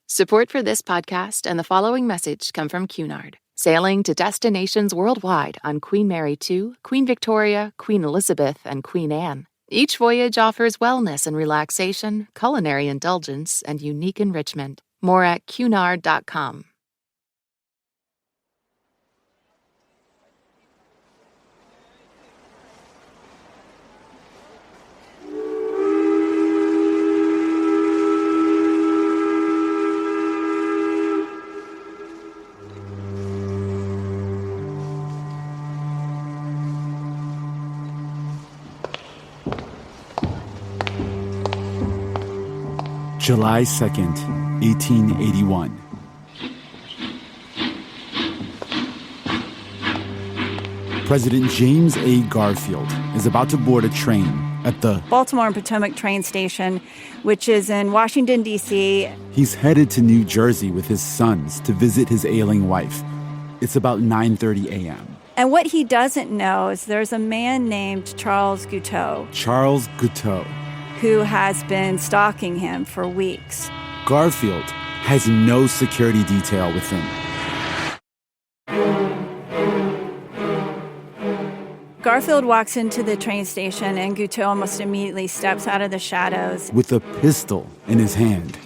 Support for this podcast and the following message come from Cunard, sailing to destinations worldwide on Queen Mary II, Queen Victoria, Queen Elizabeth, and Queen Anne. Each voyage offers wellness and relaxation, culinary indulgence, and unique enrichment. More at cunard.com. July 2nd, 1881. President James A. Garfield is about to board a train at the Baltimore and Potomac train station, which is in Washington, D.C. He's headed to New Jersey with his sons to visit his ailing wife. It's about 9:30 a.m. And what he doesn't know is there's a man named Charles Guiteau. Charles Guiteau, who has been stalking him for weeks. Garfield has no security detail with him. Garfield walks into the train station and Guiteau almost immediately steps out of the shadows with a pistol in his hand.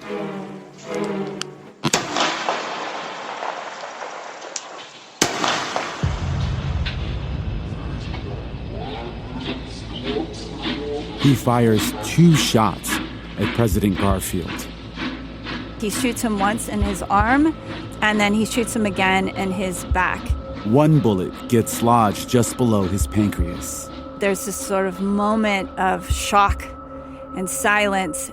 He fires 2 shots at President Garfield. He shoots him once in his arm, and then he shoots him again in his back. 1 bullet gets lodged just below his pancreas. There's this sort of moment of shock and silence.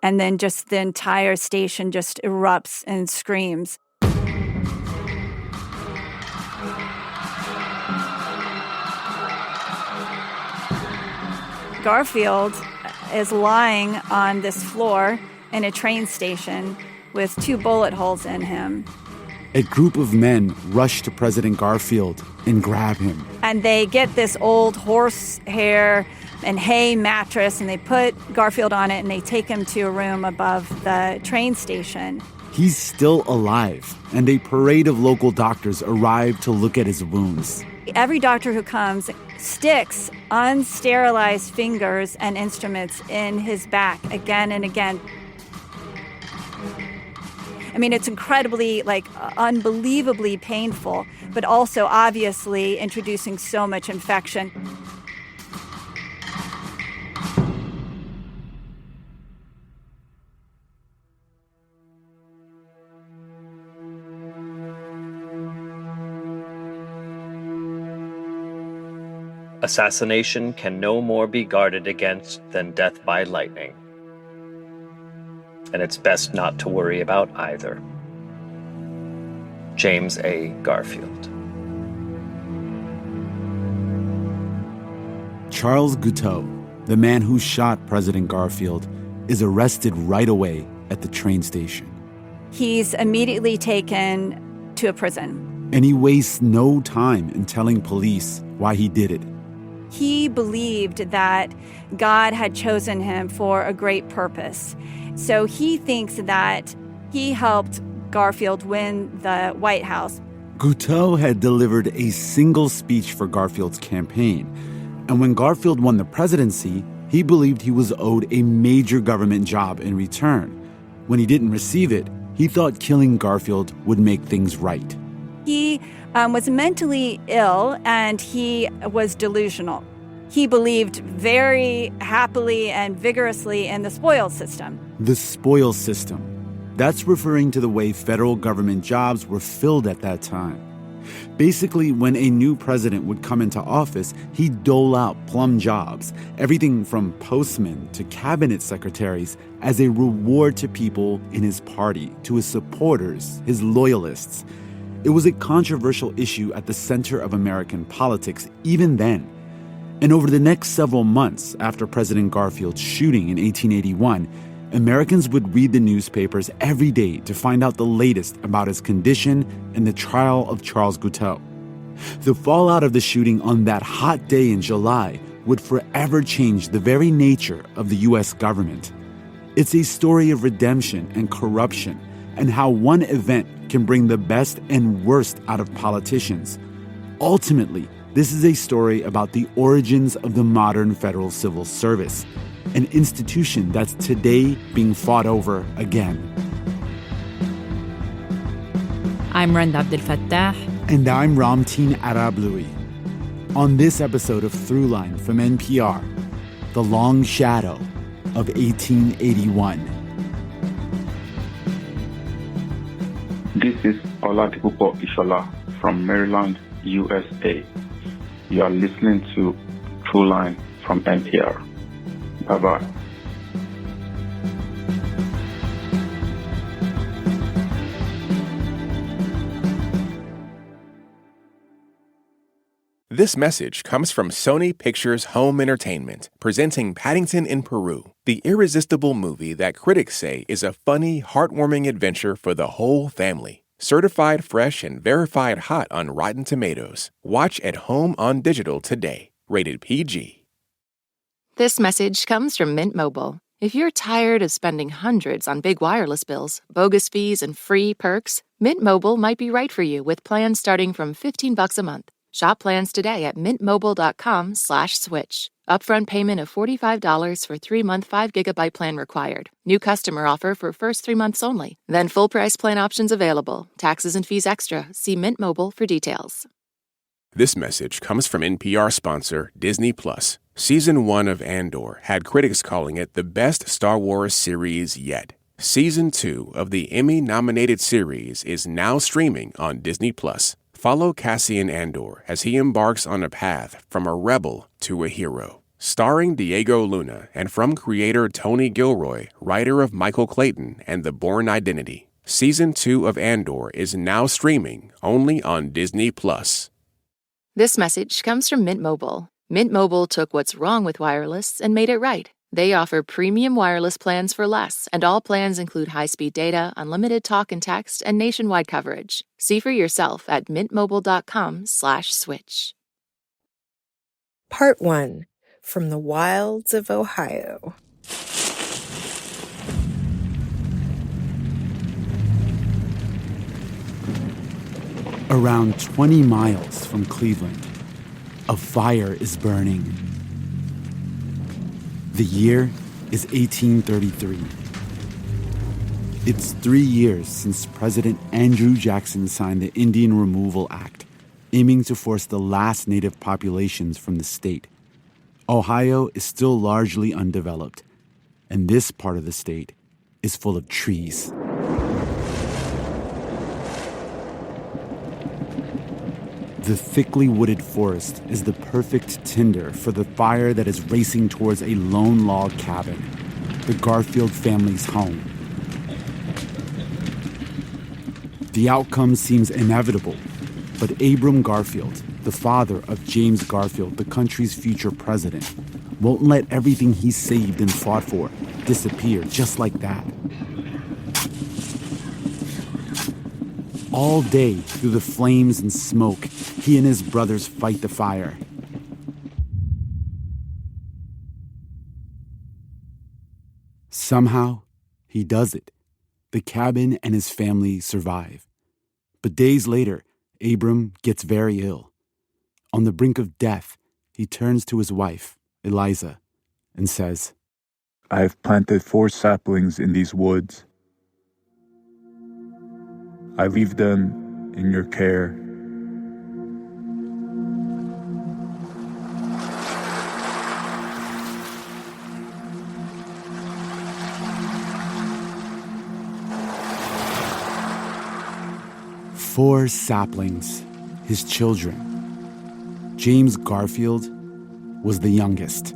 And then just the entire station just erupts and screams. Garfield is lying on this floor in a train station with 2 bullet holes in him. A group of men rush to President Garfield and grab him. And they get this old horsehair and hay mattress, and they put Garfield on it, and they take him to a room above the train station. He's still alive, and a parade of local doctors arrive to look at his wounds. Every doctor who comes sticks unsterilized fingers and instruments in his back again and again. I mean, it's incredibly, unbelievably painful, but also obviously introducing so much infection. Assassination can no more be guarded against than death by lightning. And it's best not to worry about either. James A. Garfield. Charles Guiteau, the man who shot President Garfield, is arrested right away at the train station. He's immediately taken to a prison. And he wastes no time in telling police why he did it. He believed that God had chosen him for a great purpose. So he thinks that he helped Garfield win the White House. Guiteau had delivered a single speech for Garfield's campaign. And when Garfield won the presidency, he believed he was owed a major government job in return. When he didn't receive it, he thought killing Garfield would make things right. He was mentally ill, and he was delusional. He believed very happily and vigorously in the spoils system. The spoils system. That's referring to the way federal government jobs were filled at that time. Basically, when a new president would come into office, he'd dole out plum jobs, everything from postmen to cabinet secretaries, as a reward to people in his party, to his supporters, his loyalists. It was a controversial issue at the center of American politics even then. And over the next several months after President Garfield's shooting in 1881, Americans would read the newspapers every day to find out the latest about his condition and the trial of Charles Guiteau. The fallout of the shooting on that hot day in July would forever change the very nature of the U.S. government. It's a story of redemption and corruption, and how one event can bring the best and worst out of politicians. Ultimately, this is a story about the origins of the modern federal civil service, an institution that's today being fought over again. I'm Randa Abdel Fattah. And I'm Ramteen Arablouei. On this episode of Throughline from NPR, The Long Shadow of 1881. This is Oladipupo Ishola from Maryland, USA. You are listening to Throughline from NPR. Bye-bye. This message comes from Sony Pictures Home Entertainment, presenting Paddington in Peru, the irresistible movie that critics say is a funny, heartwarming adventure for the whole family. Certified fresh and verified hot on Rotten Tomatoes. Watch at home on digital today. Rated PG. This message comes from Mint Mobile. If you're tired of spending hundreds on big wireless bills, bogus fees, and free perks, Mint Mobile might be right for you with plans starting from $15 a month. Shop plans today at mintmobile.com/switch. Upfront payment of $45 for 3-month 5GB plan required. New customer offer for first 3 months only. Then full price plan options available. Taxes and fees extra. See Mint Mobile for details. This message comes from NPR sponsor Disney+. Season 1 of Andor had critics calling it the best Star Wars series yet. Season 2 of the Emmy-nominated series is now streaming on Disney+. Follow Cassian Andor as he embarks on a path from a rebel to a hero. Starring Diego Luna and from creator Tony Gilroy, writer of Michael Clayton and The Bourne Identity. Season 2 of Andor is now streaming only on Disney+. This message comes from Mint Mobile. Mint Mobile took what's wrong with wireless and made it right. They offer premium wireless plans for less, and all plans include high-speed data, unlimited talk and text, and nationwide coverage. See for yourself at mintmobile.com/switch. Part 1. From the Wilds of Ohio. Around 20 miles from Cleveland, a fire is burning. The year is 1833. It's 3 years since President Andrew Jackson signed the Indian Removal Act, aiming to force the last native populations from the state. Ohio is still largely undeveloped, and this part of the state is full of trees. The thickly wooded forest is the perfect tinder for the fire that is racing towards a lone log cabin, the Garfield family's home. The outcome seems inevitable, but Abram Garfield, the father of James Garfield, the country's future president, won't let everything he saved and fought for disappear just like that. All day through the flames and smoke, he and his brothers fight the fire. Somehow, he does it. The cabin and his family survive. But days later, Abram gets very ill. On the brink of death, he turns to his wife, Eliza, and says, "I've planted 4 saplings in these woods. I leave them in your care. Four saplings, his children. James Garfield was the youngest.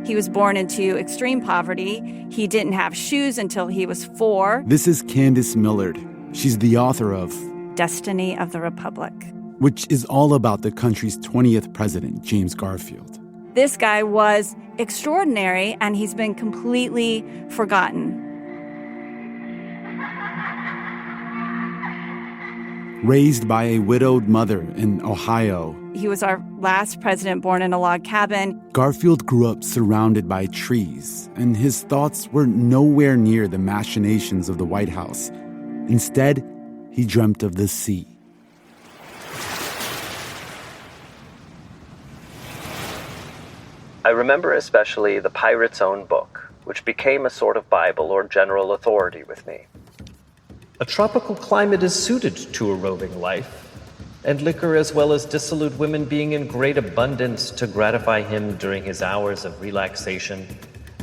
He was born into extreme poverty. He didn't have shoes until he was 4. This is Candace Millard. She's the author of Destiny of the Republic, which is all about the country's 20th president, James Garfield. This guy was extraordinary, and he's been completely forgotten. Raised by a widowed mother in Ohio, He was our last president born in a log cabin. Garfield grew up surrounded by trees, and his thoughts were nowhere near the machinations of the White House. Instead, he dreamt of the sea. I remember especially the pirate's own book, which became a sort of Bible or general authority with me. A tropical climate is suited to a roving life, and liquor as well as dissolute women being in great abundance to gratify him during his hours of relaxation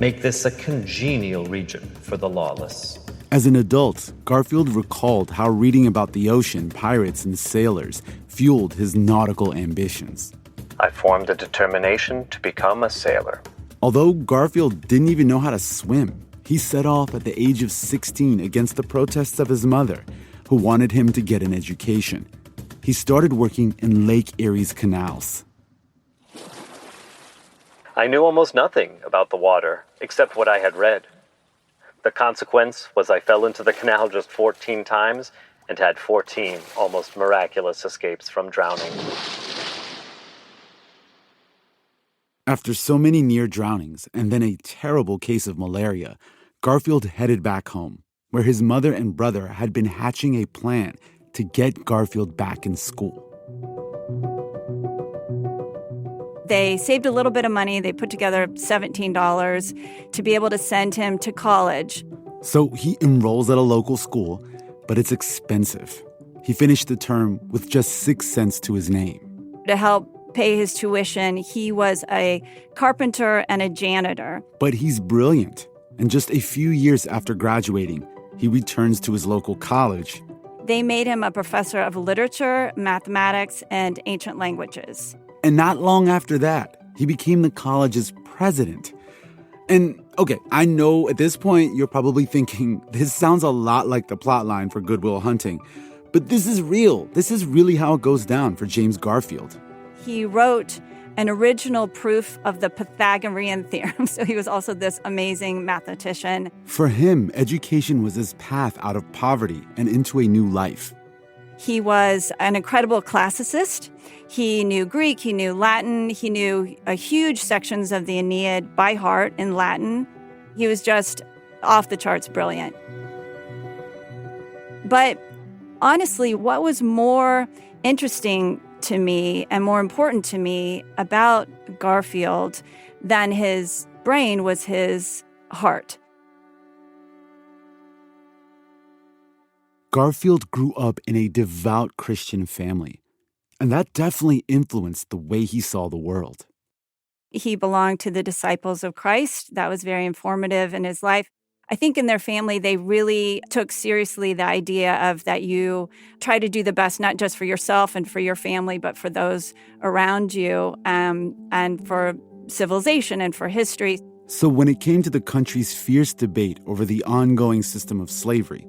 make this a congenial region for the lawless. As an adult, Garfield recalled how reading about the ocean, pirates, and sailors fueled his nautical ambitions. I formed a determination to become a sailor. Although Garfield didn't even know how to swim, he set off at the age of 16 against the protests of his mother, who wanted him to get an education. He started working in Lake Erie's canals. I knew almost nothing about the water, except what I had read. The consequence was I fell into the canal just 14 times and had 14 almost miraculous escapes from drowning. After so many near drownings and then a terrible case of malaria, Garfield headed back home, where his mother and brother had been hatching a plan to get Garfield back in school. They saved a little bit of money. They put together $17 to be able to send him to college. So he enrolls at a local school, but it's expensive. He finished the term with just 6 cents to his name. To help pay his tuition, he was a carpenter and a janitor. But he's brilliant. And just a few years after graduating, he returns to his local college. They made him a professor of literature, mathematics, and ancient languages. And not long after that, he became the college's president. And, okay, I know at this point you're probably thinking, this sounds a lot like the plotline for Good Will Hunting. But this is real. This is really how it goes down for James Garfield. He wrote an original proof of the Pythagorean theorem, so he was also this amazing mathematician. For him, education was his path out of poverty and into a new life. He was an incredible classicist. He knew Greek, he knew Latin, he knew huge sections of the Aeneid by heart in Latin. He was just off the charts brilliant. But honestly, what was more interesting to me and more important to me about Garfield than his brain was his heart. Garfield grew up in a devout Christian family, and that definitely influenced the way he saw the world. He belonged to the disciples of Christ. That was very informative in his life. I think in their family, they really took seriously the idea of that you try to do the best, not just for yourself and for your family, but for those around you, and for civilization and for history. So when it came to the country's fierce debate over the ongoing system of slavery,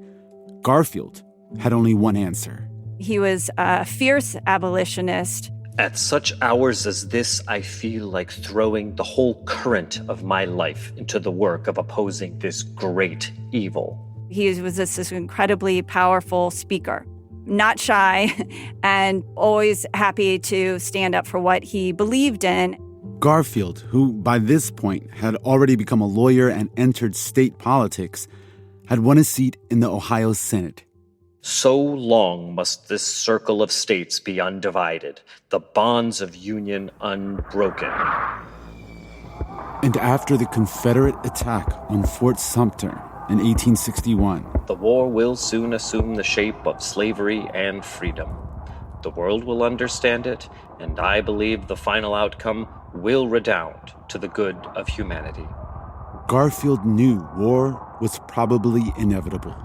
Garfield had only one answer. He was a fierce abolitionist. At such hours as this, I feel like throwing the whole current of my life into the work of opposing this great evil. He was this incredibly powerful speaker, not shy, and always happy to stand up for what he believed in. Garfield, who by this point had already become a lawyer and entered state politics, had won a seat in the Ohio Senate. So long must this circle of states be undivided, the bonds of union unbroken. And after the Confederate attack on Fort Sumter in 1861, the war will soon assume the shape of slavery and freedom. The world will understand it, and I believe the final outcome will redound to the good of humanity. Garfield knew war was probably inevitable.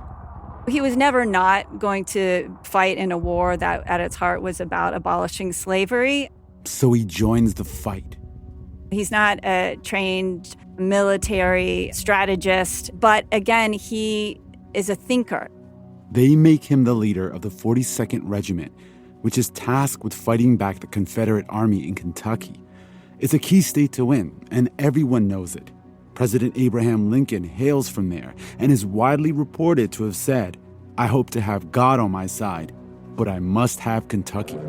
He was never not going to fight in a war that at its heart was about abolishing slavery. So he joins the fight. He's not a trained military strategist, but again, he is a thinker. They make him the leader of the 42nd Regiment, which is tasked with fighting back the Confederate Army in Kentucky. It's a key state to win, and everyone knows it. President Abraham Lincoln hails from there and is widely reported to have said, "I hope to have God on my side. but I must have Kentucky.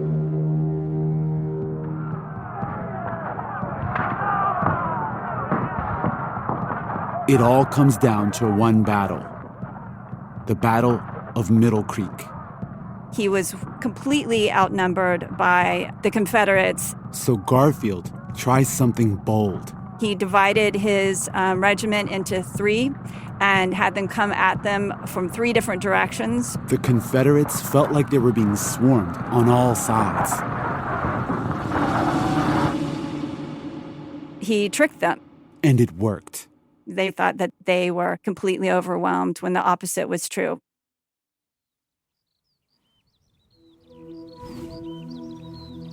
It all comes down to one battle, the Battle of Middle Creek. He was completely outnumbered by the Confederates. So Garfield tries something bold. He divided his regiment into three and had them come at them from three different directions. The Confederates felt like they were being swarmed on all sides. He tricked them. And it worked. They thought that they were completely overwhelmed when the opposite was true.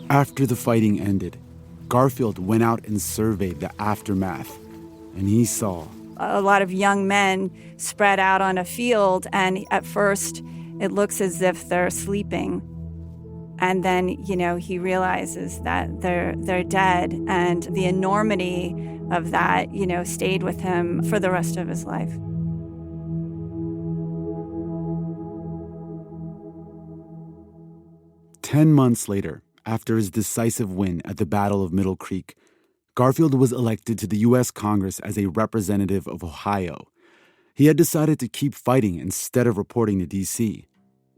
After the fighting ended, Garfield went out and surveyed the aftermath, and he saw a lot of young men spread out on a field, and at first it looks as if they're sleeping. And then, he realizes that they're dead, and the enormity of that, stayed with him for the rest of his life. "10 months later, after his decisive win at the Battle of Middle Creek, Garfield was elected to the U.S. Congress as a representative of Ohio. He had decided to keep fighting instead of reporting to D.C.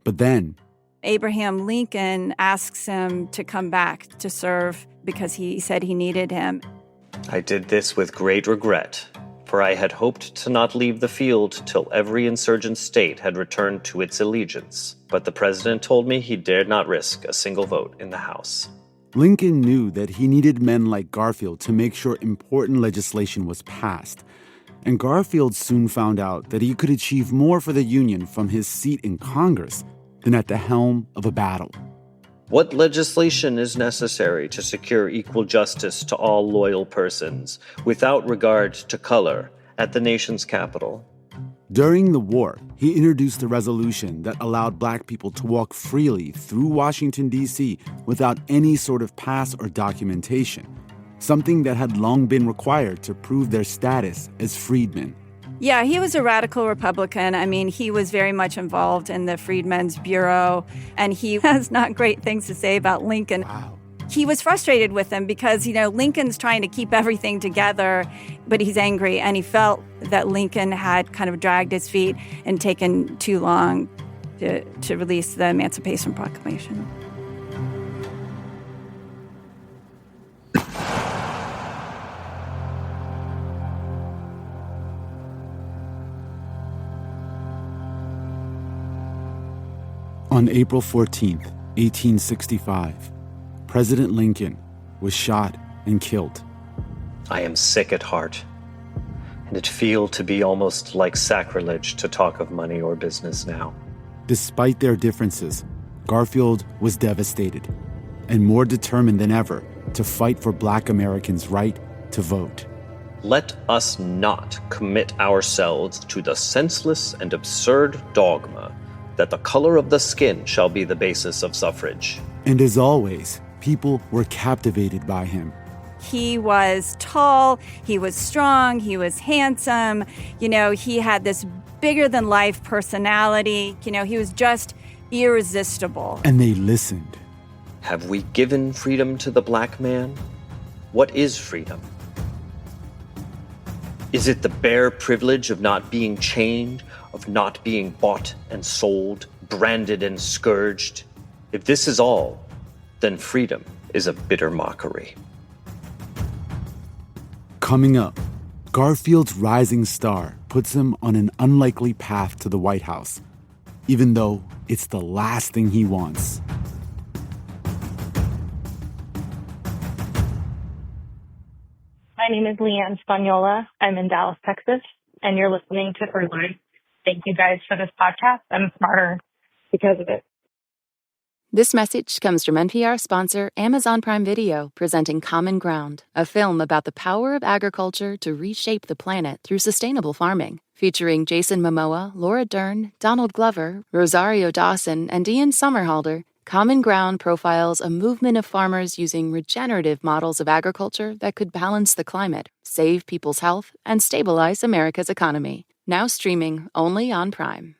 But then Abraham Lincoln asks him to come back to serve because he said he needed him. I did this with great regret, for I had hoped to not leave the field till every insurgent state had returned to its allegiance. But the president told me he dared not risk a single vote in the House." Lincoln knew that he needed men like Garfield to make sure important legislation was passed. And Garfield soon found out that he could achieve more for the Union from his seat in Congress than at the helm of a battle. "What legislation is necessary to secure equal justice to all loyal persons, without regard to color, at the nation's capital?" During the war, he introduced a resolution that allowed black people to walk freely through Washington, D.C. without any sort of pass or documentation, something that had long been required to prove their status as freedmen. Yeah, he was a radical Republican. I mean, he was very much involved in the Freedmen's Bureau, and he has not great things to say about Lincoln. Wow. He was frustrated with him because, Lincoln's trying to keep everything together, but he's angry, and he felt that Lincoln had kind of dragged his feet and taken too long to release the Emancipation Proclamation. On April 14th, 1865, President Lincoln was shot and killed. I am sick at heart, and it feels to be almost like sacrilege to talk of money or business now. Despite their differences, Garfield was devastated and more determined than ever to fight for Black Americans' right to vote. Let us not commit ourselves to the senseless and absurd dogma that the color of the skin shall be the basis of suffrage. And as always, people were captivated by him. He was tall, he was strong, he was handsome. He had this bigger-than-life personality. He was just irresistible. And they listened. Have we given freedom to the black man? What is freedom? Is it the bare privilege of not being chained, of not being bought and sold, branded and scourged? If this is all, then freedom is a bitter mockery. Coming up, Garfield's rising star puts him on an unlikely path to the White House, even though it's the last thing he wants. My name is Leanne Spagnola. I'm in Dallas, Texas, and you're listening to Throughline. Thank you guys for this podcast. I'm smarter because of it. This message comes from NPR sponsor Amazon Prime Video, presenting Common Ground, a film about the power of agriculture to reshape the planet through sustainable farming. Featuring Jason Momoa, Laura Dern, Donald Glover, Rosario Dawson, and Ian Somerhalder, Common Ground profiles a movement of farmers using regenerative models of agriculture that could balance the climate, save people's health, and stabilize America's economy. Now streaming only on Prime.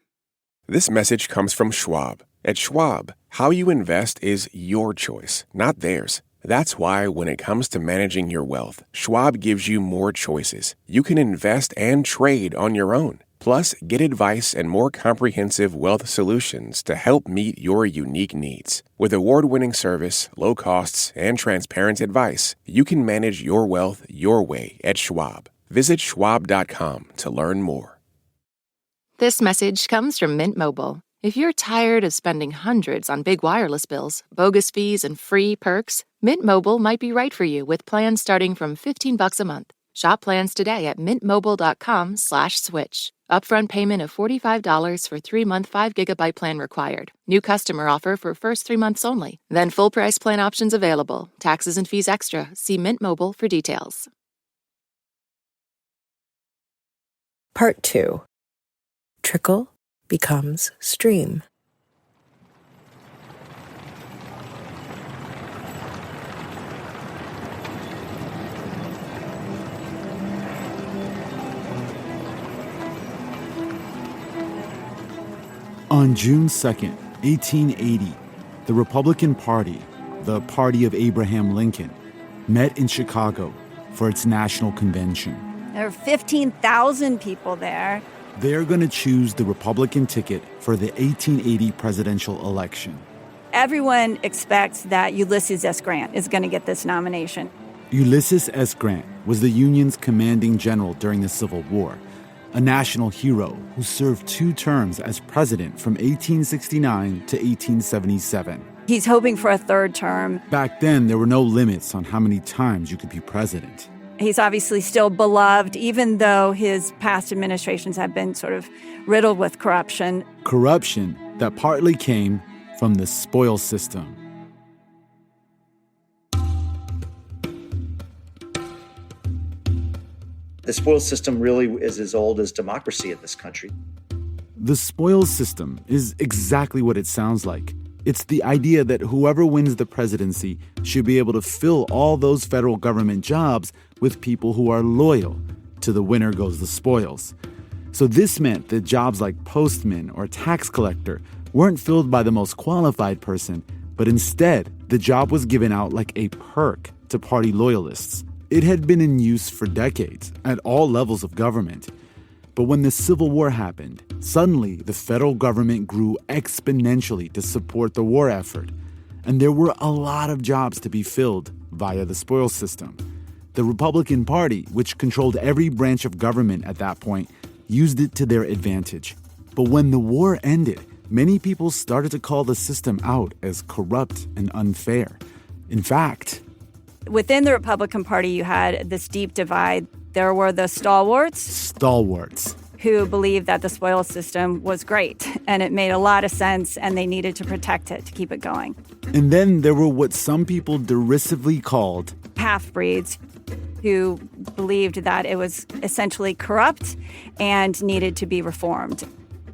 This message comes from Schwab. At Schwab, How you invest is your choice, not theirs. That's why when it comes to managing your wealth, Schwab gives you more choices. You can invest and trade on your own. Plus, get advice and more comprehensive wealth solutions to help meet your unique needs. With award-winning service, low costs, and transparent advice, you can manage your wealth your way at Schwab. Visit schwab.com to learn more. This message comes from Mint Mobile. If you're tired of spending hundreds on big wireless bills, bogus fees, and free perks, Mint Mobile might be right for you with plans starting from $15 a month. Shop plans today at mintmobile.com/switch. Upfront payment of $45 for 3-month 5GB plan required. New customer offer for first 3 months only. Then full price plan options available. Taxes and fees extra. See Mint Mobile for details. Part 2. Trickle becomes stream. On June 2nd, 1880, the Republican Party, the party of Abraham Lincoln, met in Chicago for its national convention. There were 15,000 people there. They're going to choose the Republican ticket for the 1880 presidential election. Everyone expects that Ulysses S. Grant is going to get this nomination. Ulysses S. Grant was the Union's commanding general during the Civil War, a national hero who served 2 terms as president from 1869 to 1877. He's hoping for a 3rd term. Back then, there were no limits on how many times you could be president. He's obviously still beloved, even though his past administrations have been sort of riddled with corruption. Corruption that partly came from the spoils system. The spoils system really is as old as democracy in this country. The spoils system is exactly what it sounds like. It's the idea that whoever wins the presidency should be able to fill all those federal government jobs with people who are loyal. To the winner goes the spoils. So this meant that jobs like postman or tax collector weren't filled by the most qualified person, but instead, the job was given out like a perk to party loyalists. It had been in use for decades at all levels of government. But when the Civil War happened, suddenly the federal government grew exponentially to support the war effort. And there were a lot of jobs to be filled via the spoils system. The Republican Party, which controlled every branch of government at that point, used it to their advantage. But when the war ended, many people started to call the system out as corrupt and unfair. In fact, within the Republican Party, you had this deep divide. There were the stalwarts, who believed that the spoils system was great, and it made a lot of sense, and they needed to protect it to keep it going. And then there were what some people derisively called half-breeds, who believed that it was essentially corrupt and needed to be reformed.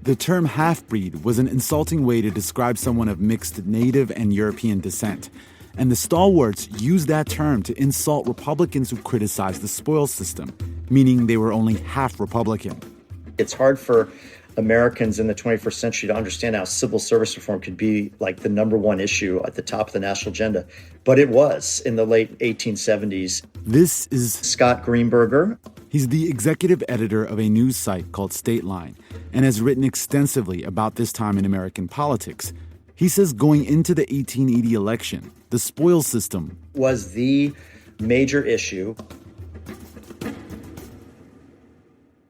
The term half-breed was an insulting way to describe someone of mixed Native and European descent. And the stalwarts used that term to insult Republicans who criticized the spoils system, meaning they were only half Republican. It's hard for Americans in the 21st century to understand how civil service reform could be like the number one issue at the top of the national agenda. But it was in the late 1870s. This is Scott Greenberger. He's the executive editor of a news site called Stateline and has written extensively about this time in American politics. He says going into the 1880 election, the spoils system was the major issue.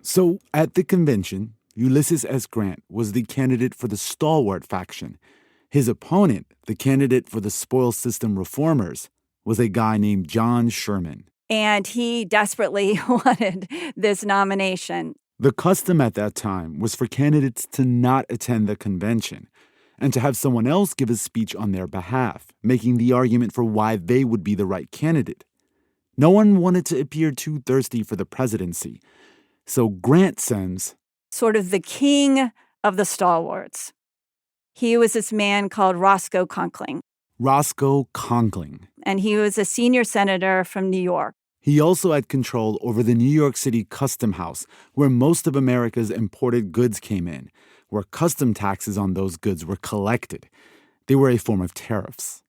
So at the convention, Ulysses S. Grant was the candidate for the stalwart faction. His opponent, the candidate for the spoils system reformers, was a guy named John Sherman. And he desperately wanted this nomination. The custom at that time was for candidates to not attend the convention and to have someone else give a speech on their behalf, making the argument for why they would be the right candidate. No one wanted to appear too thirsty for the presidency. So Grant sends sort of the king of the stalwarts. He was this man called Roscoe Conkling. And he was a senior senator from New York. He also had control over the New York City Custom House, where most of America's imported goods came in, where custom taxes on those goods were collected. They were a form of tariffs.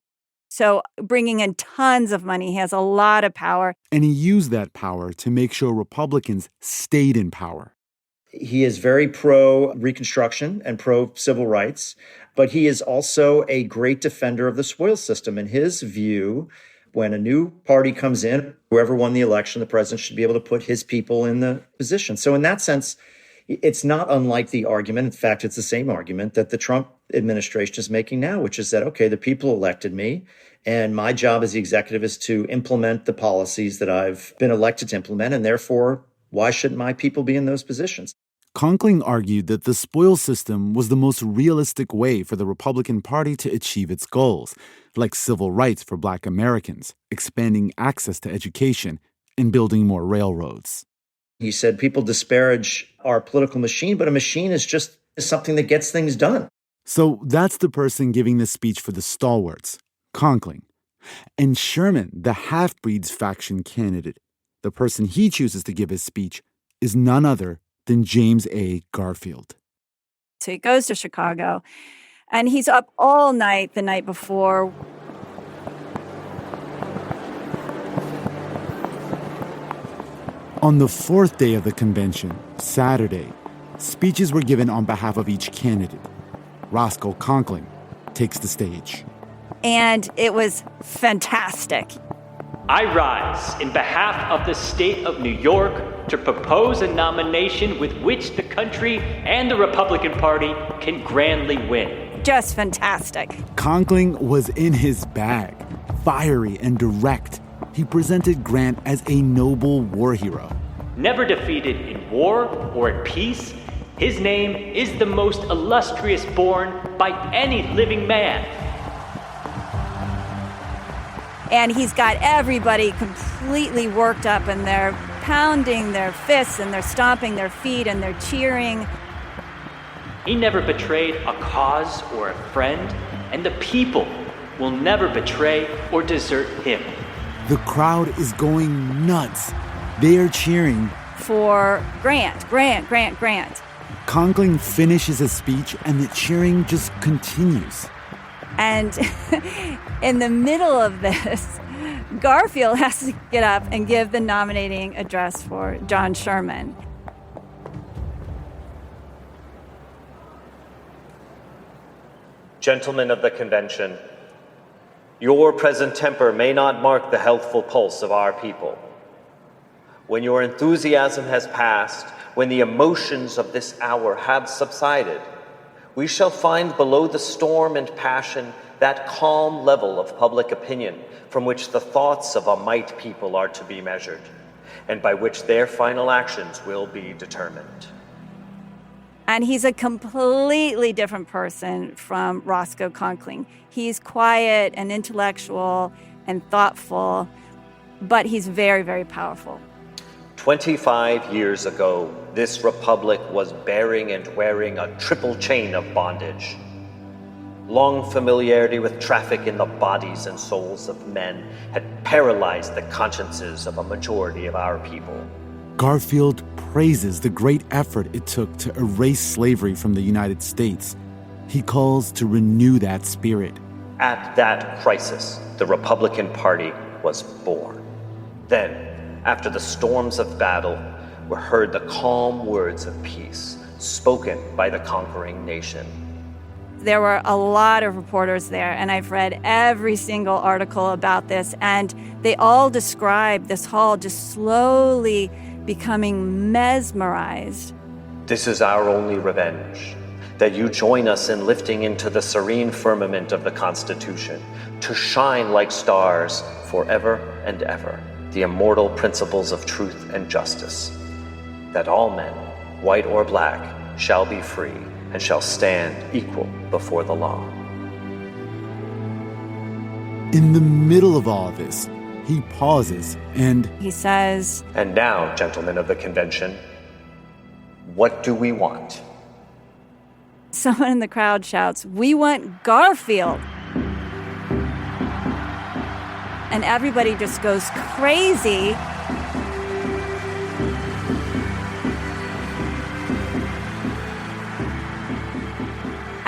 So bringing in tons of money, he has a lot of power. And he used that power to make sure Republicans stayed in power. He is very pro-Reconstruction and pro-civil rights, but he is also a great defender of the spoils system. In his view, when a new party comes in, whoever won the election, the president should be able to put his people in the position. So in that sense, it's not unlike the argument. In fact, it's the same argument that the Trump administration is making now, which is that, okay, the people elected me, and my job as the executive is to implement the policies that I've been elected to implement, and therefore, why shouldn't my people be in those positions? Conkling argued that the spoils system was the most realistic way for the Republican Party to achieve its goals, like civil rights for Black Americans, expanding access to education, and building more railroads. He said people disparage our political machine, but a machine is just something that gets things done. So that's the person giving the speech for the stalwarts, Conkling. And Sherman, the half-breeds faction candidate, the person he chooses to give his speech, is none other than James A. Garfield. So he goes to Chicago, and he's up all night the night before. On the fourth day of the convention, Saturday, speeches were given on behalf of each candidate. Roscoe Conkling takes the stage. And it was fantastic. I rise in behalf of the state of New York to propose a nomination with which the country and the Republican Party can grandly win. Just fantastic. Conkling was in his bag, fiery and direct. He presented Grant as a noble war hero. Never defeated in war or in peace, his name is the most illustrious born by any living man. And he's got everybody completely worked up, and they're pounding their fists and they're stomping their feet and they're cheering. He never betrayed a cause or a friend, and the people will never betray or desert him. The crowd is going nuts. They are cheering for Grant. Conkling finishes his speech and the cheering just continues. And in the middle of this, Garfield has to get up and give the nominating address for John Sherman. Gentlemen of the convention, your present temper may not mark the healthful pulse of our people. When your enthusiasm has passed, when the emotions of this hour have subsided, we shall find below the storm and passion that calm level of public opinion from which the thoughts of a might people are to be measured, and by which their final actions will be determined. And he's a completely different person from Roscoe Conkling. He's quiet and intellectual and thoughtful, but he's very, very powerful. 25 years ago, this republic was bearing and wearing a triple chain of bondage. Long familiarity with traffic in the bodies and souls of men had paralyzed the consciences of a majority of our people. Garfield praises the great effort it took to erase slavery from the United States. He calls to renew that spirit. At that crisis, the Republican Party was born. Then, after the storms of battle, were heard the calm words of peace spoken by the conquering nation. There were a lot of reporters there, and I've read every single article about this, and they all describe this hall just slowly becoming mesmerized. This is our only revenge, that you join us in lifting into the serene firmament of the Constitution, to shine like stars forever and ever, the immortal principles of truth and justice, that all men, white or black, shall be free and shall stand equal before the law. In the middle of all this, he pauses and he says, "And now, gentlemen of the convention, what do we want?" Someone in the crowd shouts, "We want Garfield!" And everybody just goes crazy.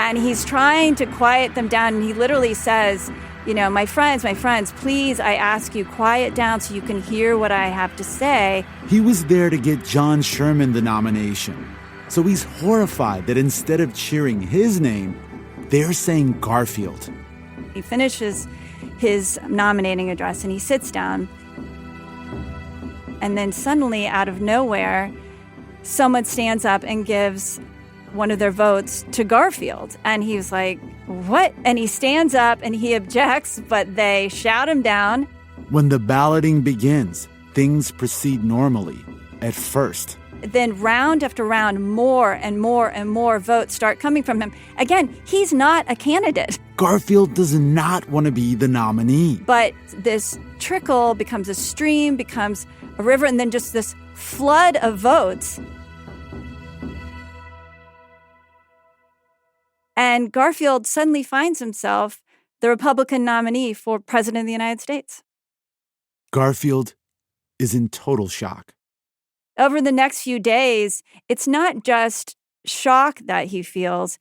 And he's trying to quiet them down. And he literally says, my friends, please, I ask you, quiet down so you can hear what I have to say. He was there to get John Sherman the nomination. So he's horrified that instead of cheering his name, they're saying Garfield. He finishes his nominating address and he sits down. And then suddenly, out of nowhere, someone stands up and gives one of their votes to Garfield. And he was like, what? And he stands up and he objects, but they shout him down. When the balloting begins, things proceed normally at first. Then round after round, more and more and more votes start coming from him. Again, he's not a candidate. Garfield does not want to be the nominee. But this trickle becomes a stream, becomes a river, and then just this flood of votes. And Garfield suddenly finds himself the Republican nominee for President of the United States. Garfield is in total shock. Over the next few days, it's not just shock that he feels,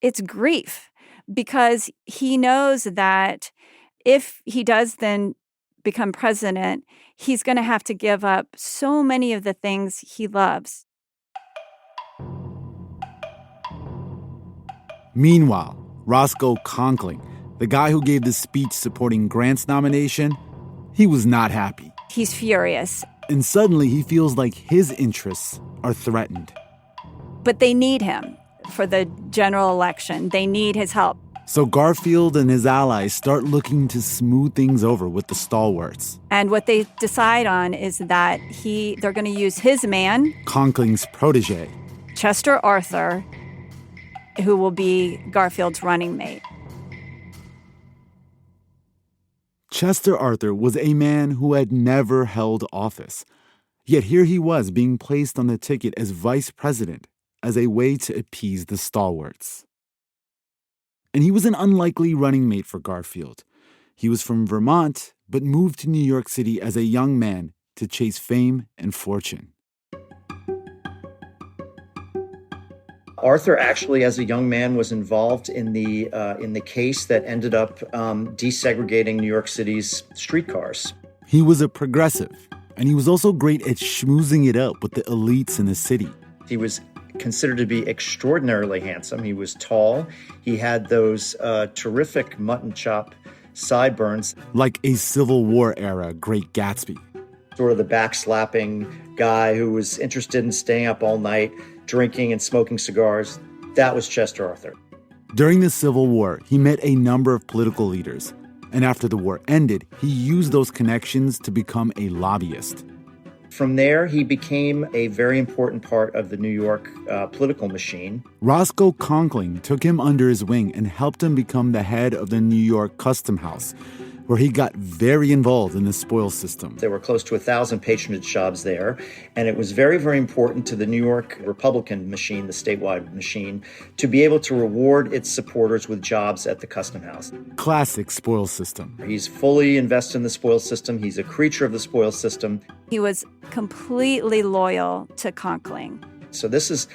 it's grief, because he knows that if he does then become president, he's going to have to give up so many of the things he loves. Meanwhile, Roscoe Conkling, the guy who gave the speech supporting Grant's nomination, he was not happy. He's furious. And suddenly he feels like his interests are threatened. But they need him for the general election. They need his help. So Garfield and his allies start looking to smooth things over with the stalwarts. And what they decide on is that they're going to use his man, Conkling's protege, Chester Arthur, who will be Garfield's running mate. Chester Arthur was a man who had never held office. Yet here he was being placed on the ticket as vice president as a way to appease the stalwarts. And he was an unlikely running mate for Garfield. He was from Vermont, but moved to New York City as a young man to chase fame and fortune. Arthur actually, as a young man, was involved in the case that ended up desegregating New York City's streetcars. He was a progressive, and he was also great at schmoozing it up with the elites in the city. He was considered to be extraordinarily handsome. He was tall. He had those terrific mutton chop sideburns. Like a Civil War era Great Gatsby. Sort of the backslapping guy who was interested in staying up all night, drinking and smoking cigars. That was Chester Arthur. During the Civil War, he met a number of political leaders. And after the war ended, he used those connections to become a lobbyist. From there, he became a very important part of the New York political machine. Roscoe Conkling took him under his wing and helped him become the head of the New York Custom House, where he got very involved in the spoils system. There were close to 1,000 patronage jobs there, and it was very, very important to the New York Republican machine, the statewide machine, to be able to reward its supporters with jobs at the Custom House. Classic spoils system. He's fully invested in the spoils system. He's a creature of the spoils system. He was completely loyal to Conkling. So this is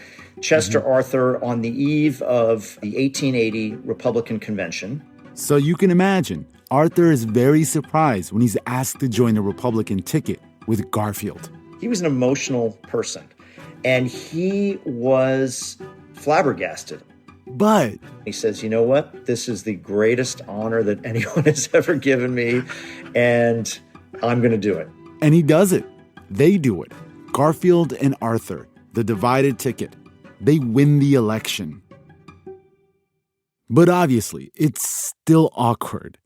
Chester Arthur on the eve of the 1880 Republican Convention. So you can imagine, Arthur is very surprised when he's asked to join the Republican ticket with Garfield. He was an emotional person, and he was flabbergasted. But he says, you know what? This is the greatest honor that anyone has ever given me, and I'm going to do it. And he does it. They do it. Garfield and Arthur, the divided ticket. They win the election. But obviously, it's still awkward,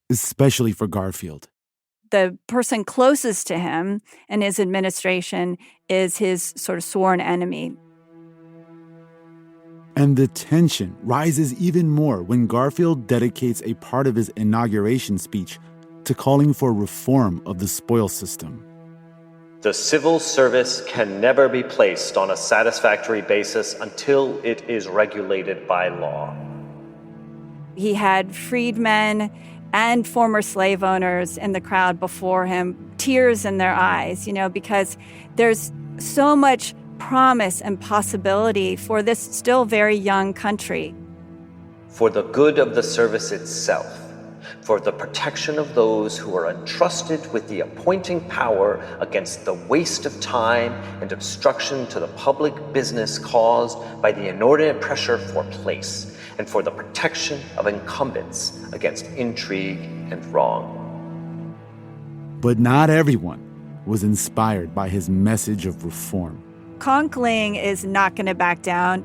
especially for Garfield. The person closest to him and his administration is his sort of sworn enemy. And the tension rises even more when Garfield dedicates a part of his inauguration speech to calling for reform of the spoils system. The civil service can never be placed on a satisfactory basis until it is regulated by law. He had freedmen and former slave owners in the crowd before him, tears in their eyes, because there's so much promise and possibility for this still very young country. for the good of the service itself, for the protection of those who are entrusted with the appointing power against the waste of time and obstruction to the public business caused by the inordinate pressure for place, and for the protection of incumbents against intrigue and wrong. But not everyone was inspired by his message of reform. Conkling is not going to back down,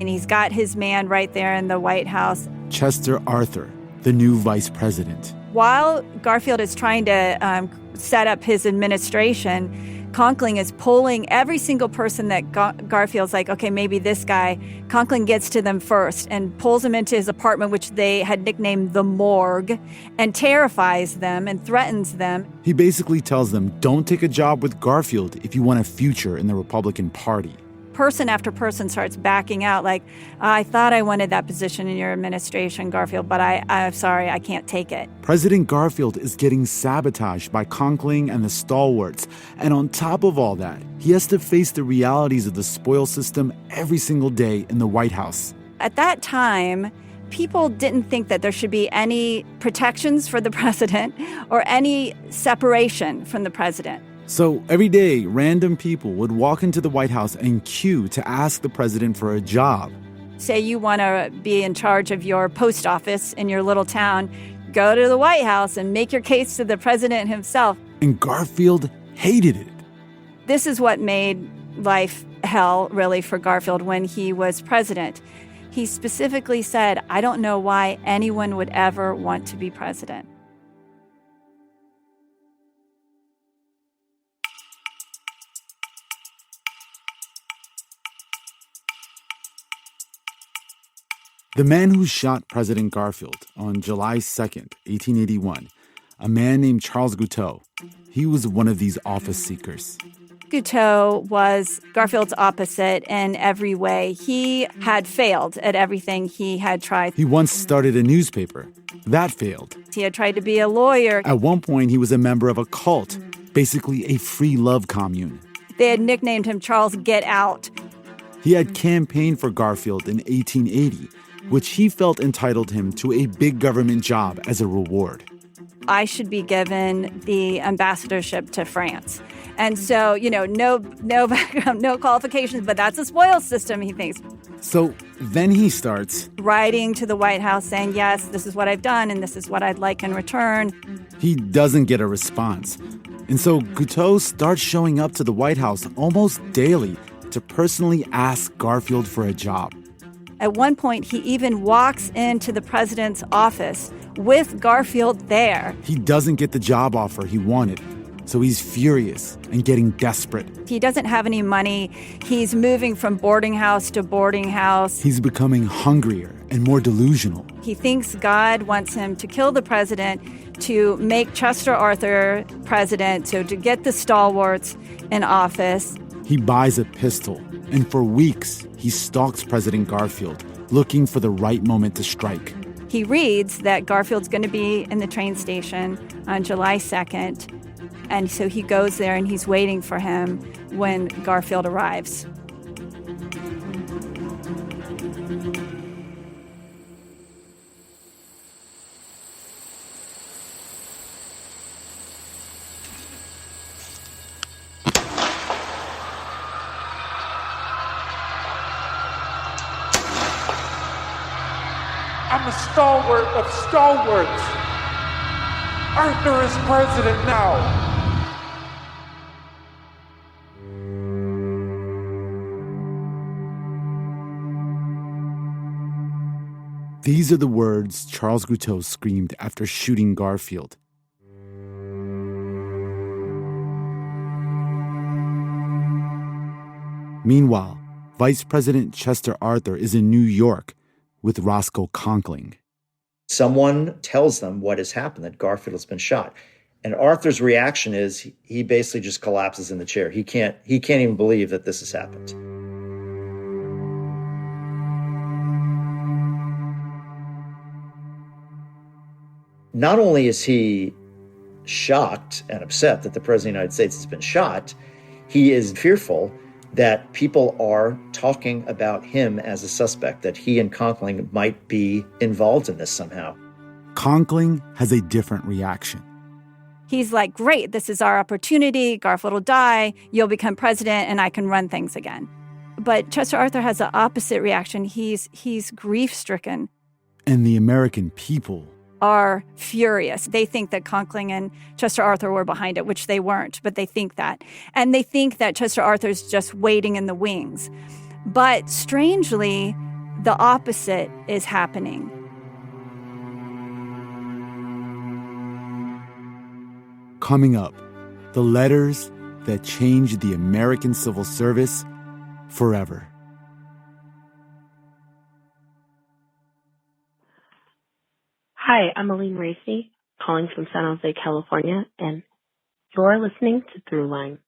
and he's got his man right there in the White House. Chester Arthur, the new vice president. While Garfield is trying to set up his administration, Conkling is polling every single person that Garfield's like, okay, maybe this guy. Conkling gets to them first and pulls them into his apartment, which they had nicknamed the morgue, and terrifies them and threatens them. He basically tells them, don't take a job with Garfield if you want a future in the Republican Party. Person after person starts backing out like, I thought I wanted that position in your administration, Garfield, but I'm sorry, I can't take it. President Garfield is getting sabotaged by Conkling and the stalwarts. And on top of all that, he has to face the realities of the spoil system every single day in the White House. At that time, people didn't think that there should be any protections for the president or any separation from the president. So every day, random people would walk into the White House and queue to ask the president for a job. Say you want to be in charge of your post office in your little town, go to the White House and make your case to the president himself. And Garfield hated it. This is what made life hell, really, for Garfield when he was president. He specifically said, I don't know why anyone would ever want to be president. The man who shot President Garfield on July 2nd, 1881, a man named Charles Guiteau, he was one of these office seekers. Guiteau was Garfield's opposite in every way. He had failed at everything he had tried. He once started a newspaper. That failed. He had tried to be a lawyer. At one point, he was a member of a cult, basically a free love commune. They had nicknamed him Charles Get Out. He had campaigned for Garfield in 1880, which he felt entitled him to a big government job as a reward. I should be given the ambassadorship to France. And so, no background, no qualifications, but that's a spoils system, he thinks. So then he starts writing to the White House saying, yes, this is what I've done and this is what I'd like in return. He doesn't get a response. And so Guiteau starts showing up to the White House almost daily to personally ask Garfield for a job. At one point, he even walks into the president's office with Garfield there. He doesn't get the job offer he wanted, so he's furious and getting desperate. He doesn't have any money. He's moving from boarding house to boarding house. He's becoming hungrier and more delusional. He thinks God wants him to kill the president, to make Chester Arthur president, so to get the stalwarts in office. He buys a pistol, and for weeks, he stalks President Garfield, looking for the right moment to strike. He reads that Garfield's going to be in the train station on July 2nd, and so he goes there and he's waiting for him when Garfield arrives. I'm a stalwart of stalwarts. Arthur is president now. These are the words Charles Guiteau screamed after shooting Garfield. Meanwhile, Vice President Chester Arthur is in New York with Roscoe Conkling. Someone tells them what has happened, that Garfield has been shot. And Arthur's reaction is he basically just collapses in the chair. He can't even believe that this has happened. Not only is he shocked and upset that the President of the United States has been shot, he is fearful that people are talking about him as a suspect, that he and Conkling might be involved in this somehow. Conkling has a different reaction. He's like, great, this is our opportunity. Garfield will die. You'll become president and I can run things again. But Chester Arthur has the opposite reaction. He's grief-stricken. And the American people are furious. They think that Conkling and Chester Arthur were behind it, which they weren't, but they think that. And they think that Chester Arthur's just waiting in the wings. But strangely, the opposite is happening. Coming up, the letters that changed the American civil service forever. Hi, I'm Aline Racy, calling from San Jose, California, and you're listening to Throughline.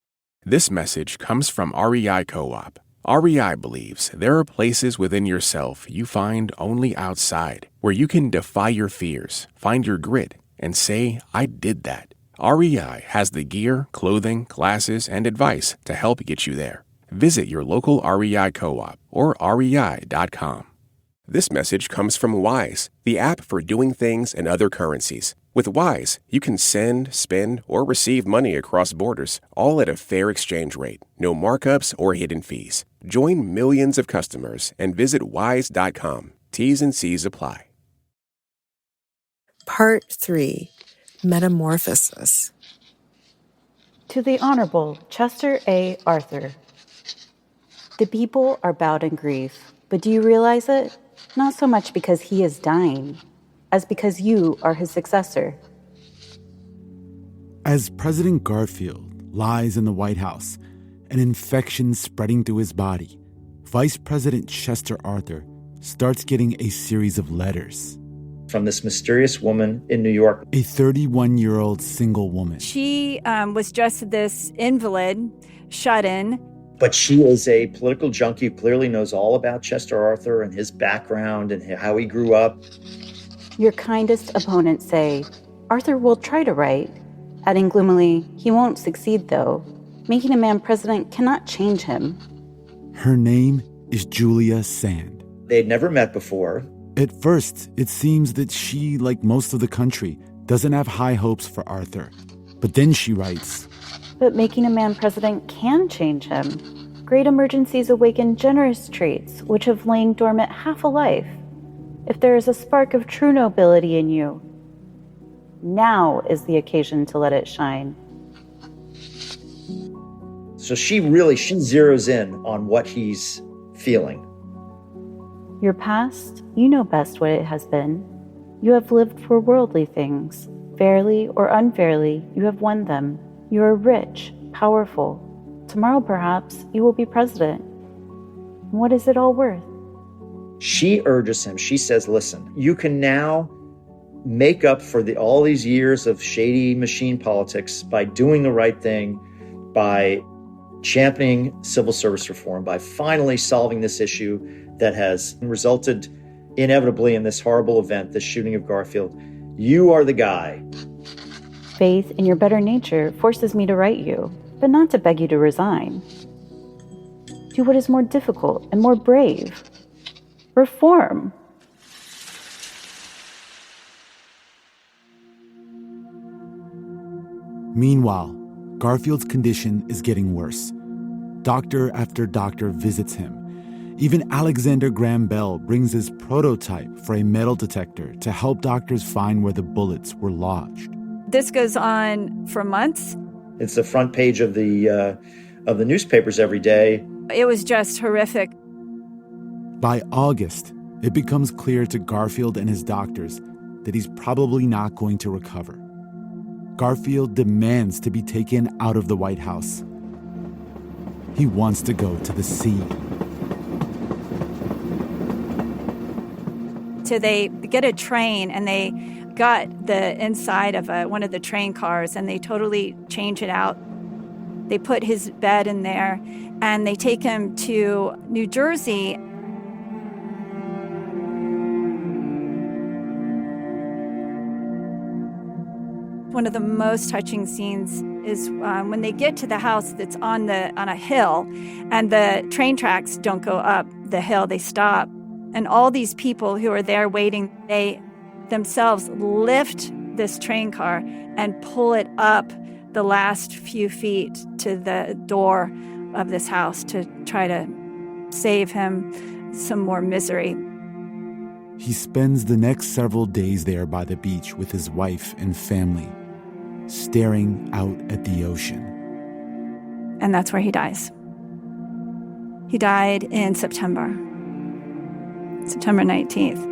This message comes from REI Co-op. REI believes there are places within yourself you find only outside, where you can defy your fears, find your grit, and say, I did that. REI has the gear, clothing, classes, and advice to help get you there. Visit your local REI Co-op or rei.com. This message comes from Wise, the app for doing things in other currencies. With Wise, you can send, spend, or receive money across borders, all at a fair exchange rate. No markups or hidden fees. Join millions of customers and visit wise.com. T's and C's apply. Part 3. Metamorphosis. To the Honorable Chester A. Arthur. The people are bowed in grief, but do you realize it? Not so much because he is dying, as because you are his successor. As President Garfield lies in the White House, an infection spreading through his body, Vice President Chester Arthur starts getting a series of letters. From this mysterious woman in New York. A 31-year-old single woman. She was just this invalid, shut in. But she is a political junkie who clearly knows all about Chester Arthur and his background and how he grew up. Your kindest opponents say, Arthur will try to write, adding gloomily, he won't succeed though. Making a man president cannot change him. Her name is Julia Sand. They'd never met before. At first, it seems that she, like most of the country, doesn't have high hopes for Arthur. But then she writes, but making a man president can change him. Great emergencies awaken generous traits, which have lain dormant half a life. If there is a spark of true nobility in you, now is the occasion to let it shine. So she zeroes in on what he's feeling. Your past, you know best what it has been. You have lived for worldly things. Fairly or unfairly, you have won them. You are rich, powerful. Tomorrow, perhaps, you will be president. What is it all worth? She urges him. She says, listen, you can now make up for all these years of shady machine politics by doing the right thing, by championing civil service reform, by finally solving this issue that has resulted inevitably in this horrible event, the shooting of Garfield. You are the guy. Faith in your better nature forces me to write you, but not to beg you to resign. Do what is more difficult and more brave. Reform. Meanwhile, Garfield's condition is getting worse. Doctor after doctor visits him. Even Alexander Graham Bell brings his prototype for a metal detector to help doctors find where the bullets were lodged. This goes on for months. It's the front page of the newspapers every day. It was just horrific. By August, it becomes clear to Garfield and his doctors that he's probably not going to recover. Garfield demands to be taken out of the White House. He wants to go to the sea. So they get a train and they got the inside of one of the train cars and they totally change it out. They put his bed in there and they take him to New Jersey. one of the most touching scenes is when they get to the house that's on a hill, and the train tracks don't go up the hill, they stop. And all these people who are there waiting, they themselves lift this train car and pull it up the last few feet to the door of this house to try to save him some more misery. He spends the next several days there by the beach with his wife and family, staring out at the ocean. And that's where he dies. He died in September 19th.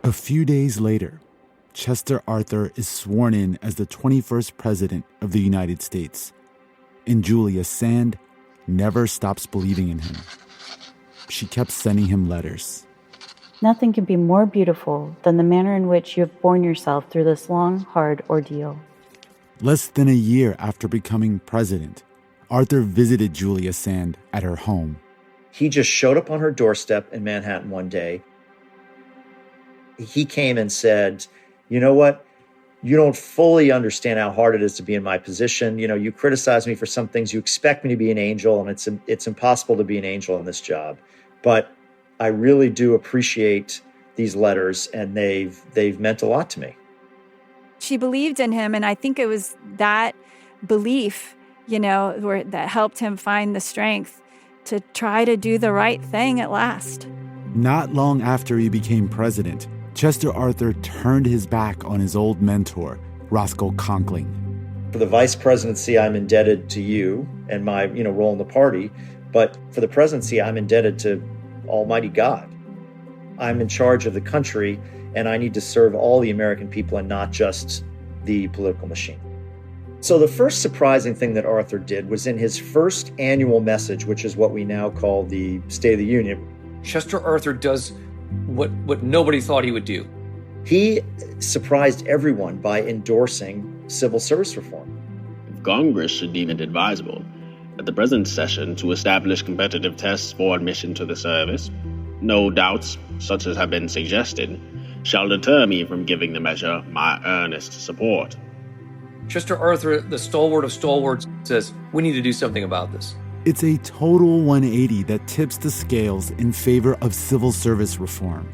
A few days later, Chester Arthur is sworn in as the 21st President of the United States, and Julia Sand never stops believing in him. She kept sending him letters. Nothing can be more beautiful than the manner in which you have borne yourself through this long, hard ordeal. Less than a year after becoming president, Arthur visited Julia Sand at her home. He just showed up on her doorstep in Manhattan one day. He came and said, you know what? You don't fully understand how hard it is to be in my position. You know, you criticize me for some things. You expect me to be an angel, and it's impossible to be an angel in this job. But I really do appreciate these letters, and they've meant a lot to me. She believed in him, and I think it was that belief, that helped him find the strength to try to do the right thing at last. Not long after he became president, Chester Arthur turned his back on his old mentor, Roscoe Conkling. For the vice presidency, I'm indebted to you and my, role in the party. But for the presidency, I'm indebted to Almighty God. I'm in charge of the country, and I need to serve all the American people and not just the political machine. So the first surprising thing that Arthur did was in his first annual message, which is what we now call the State of the Union. Chester Arthur does what nobody thought he would do. He surprised everyone by endorsing civil service reform. Congress should deem it advisable at the present session to establish competitive tests for admission to the service. No doubts, such as have been suggested, shall deter me from giving the measure my earnest support. Chester Arthur, the stalwart of stalwarts, says, we need to do something about this. It's a total 180 that tips the scales in favor of civil service reform.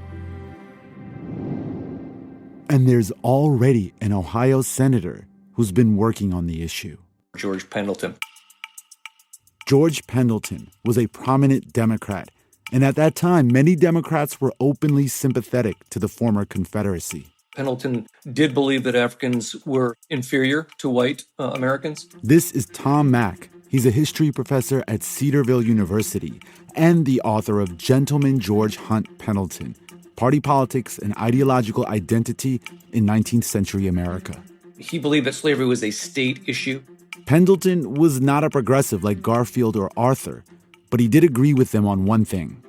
And there's already an Ohio senator who's been working on the issue. George Pendleton. George Pendleton was a prominent Democrat, and at that time, many Democrats were openly sympathetic to the former Confederacy. Pendleton did believe that Africans were inferior to white Americans. This is Tom Mack. He's a history professor at Cedarville University and the author of Gentleman George Hunt Pendleton, Party Politics and Ideological Identity in 19th Century America. He believed that slavery was a state issue. Pendleton was not a progressive like Garfield or Arthur, but he did agree with them on one thing.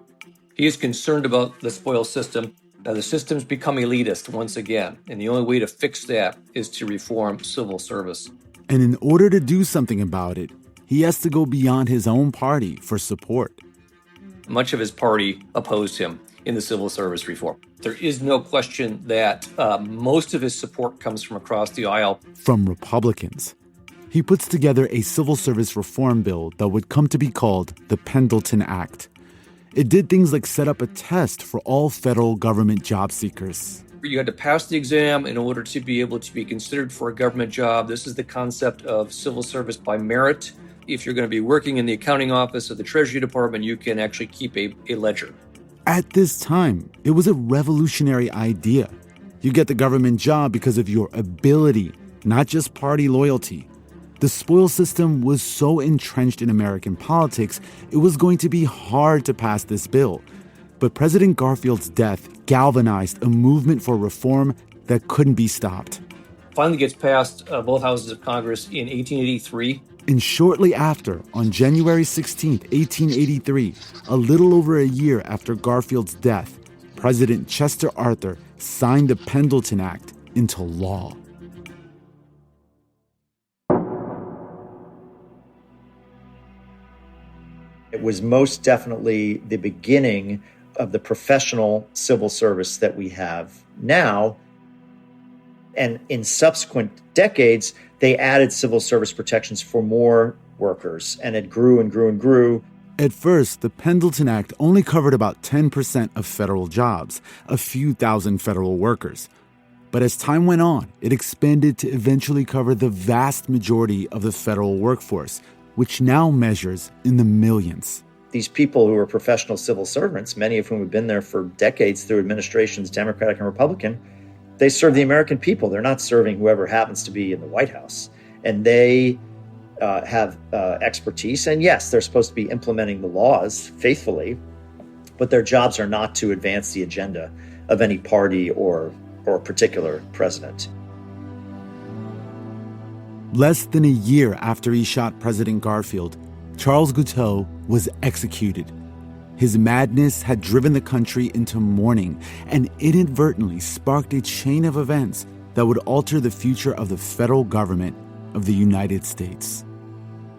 He is concerned about the spoils system. Now, the system's become elitist once again, and the only way to fix that is to reform civil service. And in order to do something about it, he has to go beyond his own party for support. Much of his party opposed him in the civil service reform. There is no question that most of his support comes from across the aisle. From Republicans. He puts together a civil service reform bill that would come to be called the Pendleton Act. It did things like set up a test for all federal government job seekers. You had to pass the exam in order to be able to be considered for a government job. This is the concept of civil service by merit. If you're going to be working in the accounting office or the Treasury Department, you can actually keep a ledger. At this time, it was a revolutionary idea. You get the government job because of your ability, not just party loyalty. The spoils system was so entrenched in American politics, it was going to be hard to pass this bill. But President Garfield's death galvanized a movement for reform that couldn't be stopped. Finally gets past both houses of Congress in 1883. And shortly after, on January 16, 1883, a little over a year after Garfield's death, President Chester Arthur signed the Pendleton Act into law. It was most definitely the beginning of the professional civil service that we have now. And in subsequent decades, they added civil service protections for more workers, and it grew and grew and grew. At first, the Pendleton Act only covered about 10% of federal jobs, a few thousand federal workers. But as time went on, it expanded to eventually cover the vast majority of the federal workforce, which now measures in the millions. These people who are professional civil servants, many of whom have been there for decades through administrations, Democratic and Republican, they serve the American people. They're not serving whoever happens to be in the White House. And they have expertise. And yes, they're supposed to be implementing the laws faithfully, but their jobs are not to advance the agenda of any party or particular president. Less than a year after he shot President Garfield, Charles Guiteau was executed. His madness had driven the country into mourning and inadvertently sparked a chain of events that would alter the future of the federal government of the United States.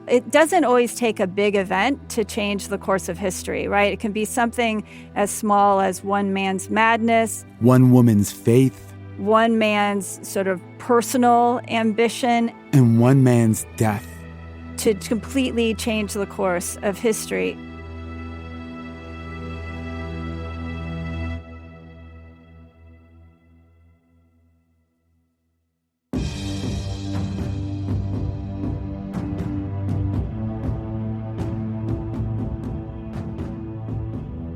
It doesn't always take a big event to change the course of history, right? It can be something as small as one man's madness, one woman's faith, one man's sort of personal ambition, and one man's death, to completely change the course of history.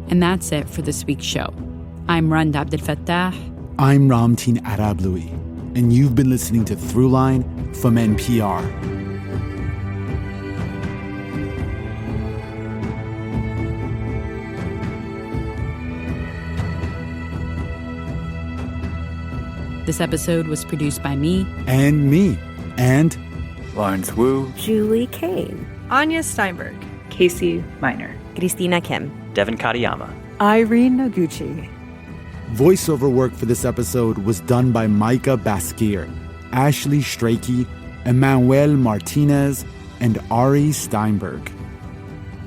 And that's it for this week's show. I'm Rand Abdel Fattah. I'm Ramtin Arablouei, and you've been listening to Throughline from NPR. This episode was produced by me. And me. And Lawrence Wu. Julie Kane. Anya Steinberg. Casey Minor. Christina Kim. Devin Katayama. Irene Noguchi. Voiceover work for this episode was done by Micah Baskir, Ashley Strachey, Emmanuel Martinez, and Ari Steinberg.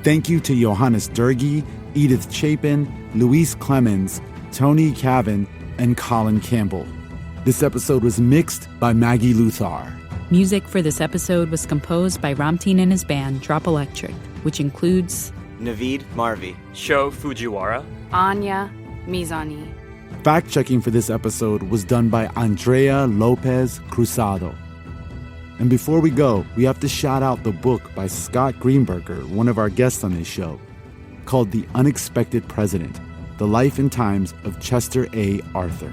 Thank you to Johannes Durgi, Edith Chapin, Luis Clemens, Tony Cavan, and Colin Campbell. This episode was mixed by Maggie Luthar. Music for this episode was composed by Ramtin and his band Drop Electric, which includes Naveed Marvi, Sho Fujiwara, Anya Mizani. Fact-checking for this episode was done by Andrea Lopez Cruzado. And before we go, we have to shout out the book by Scott Greenberger, one of our guests on this show, called The Unexpected President, The Life and Times of Chester A. Arthur.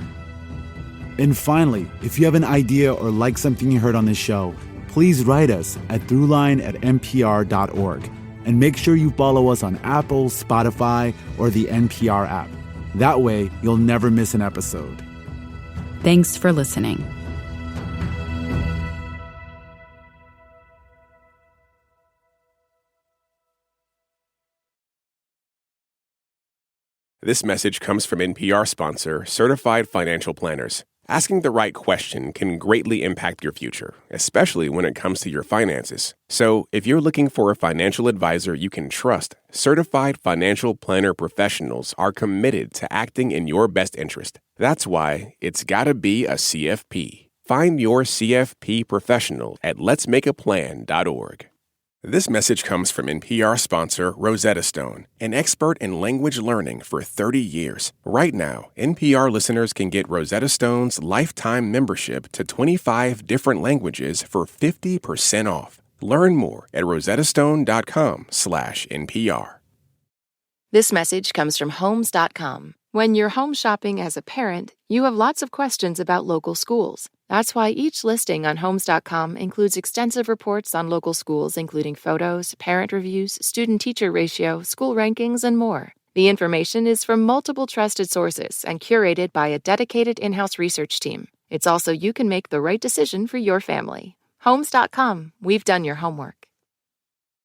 And finally, if you have an idea or like something you heard on this show, please write us at throughline@npr.org. And make sure you follow us on Apple, Spotify, or the NPR app. That way, you'll never miss an episode. Thanks for listening. This message comes from NPR sponsor, Certified Financial Planners. Asking the right question can greatly impact your future, especially when it comes to your finances. So, if you're looking for a financial advisor you can trust, Certified Financial Planner professionals are committed to acting in your best interest. That's why it's gotta be a CFP. Find your CFP professional at letsmakeaplan.org. This message comes from NPR sponsor Rosetta Stone, an expert in language learning for 30 years. Right now, NPR listeners can get Rosetta Stone's lifetime membership to 25 different languages for 50% off. Learn more at rosettastone.com/NPR. This message comes from Homes.com. When you're home shopping as a parent, you have lots of questions about local schools. That's why each listing on Homes.com includes extensive reports on local schools, including photos, parent reviews, student-teacher ratio, school rankings, and more. The information is from multiple trusted sources and curated by a dedicated in-house research team. It's also you can make the right decision for your family. Homes.com. We've done your homework.